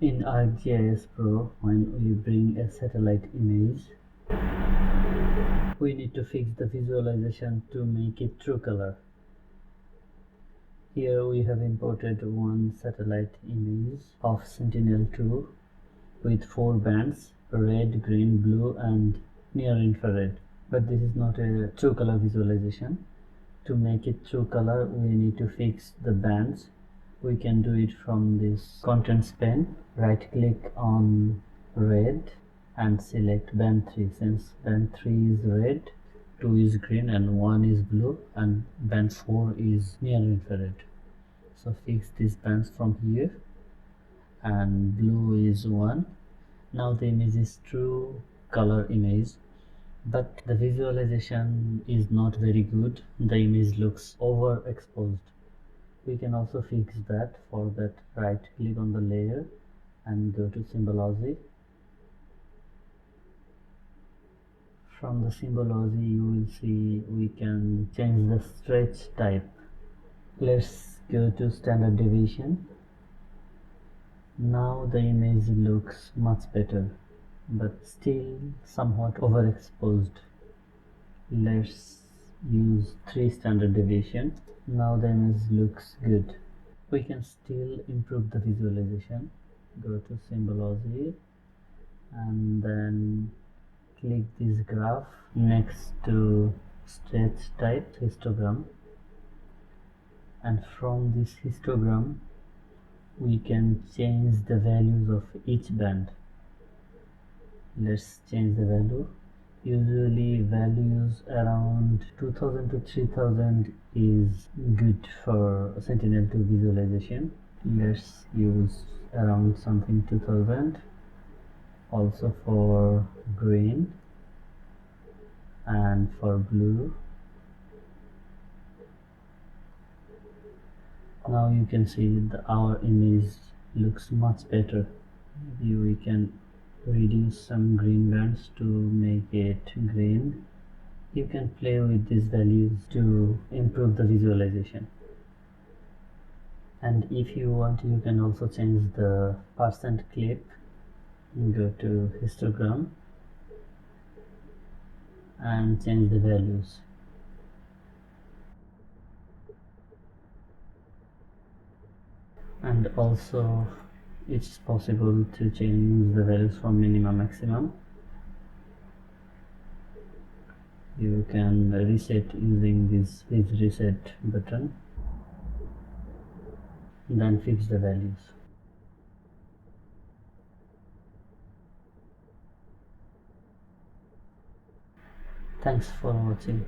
In ArcGIS Pro, when we bring a satellite image, we need to fix the visualization to make it true color. Here we have imported one satellite image of Sentinel-2 with 4 bands: red, green, blue and near infrared. But this is not a true color visualization. To make it true color, we need to fix the bands. We can do it from this contents pane. Right click on red and select band 3. Since band 3 is red, 2 is green and 1 is blue, and band 4 is near infrared. So fix these bands from here, and blue is 1. Now the image is true color image, but the visualization is not very good. The image looks overexposed. We can also fix that. For that, right click on the layer and go to Symbology. From the Symbology, you will see we can change the stretch type. Let's go to standard deviation. Now the image looks much better, but still somewhat overexposed. Let's use 3 standard deviation. Now the image looks good. We can still improve the visualization. Go to Symbology and then click this graph next to stretch type histogram, and from this histogram we can change the values of each band. Let's change the value. Usually values around 2000 to 3000 is good for Sentinel-2 visualization. Let's use around something 2000. Also for green and for blue. Now you can see that our image looks much better. Maybe we can reduce some green bands to make it green. You can play with these values to improve the visualization. And if you want, you can also change the percent clip. Go to histogram and change the values. And also it's possible to change the values from minimum maximum. You can reset using this reset button, then fix the values. Thanks for watching.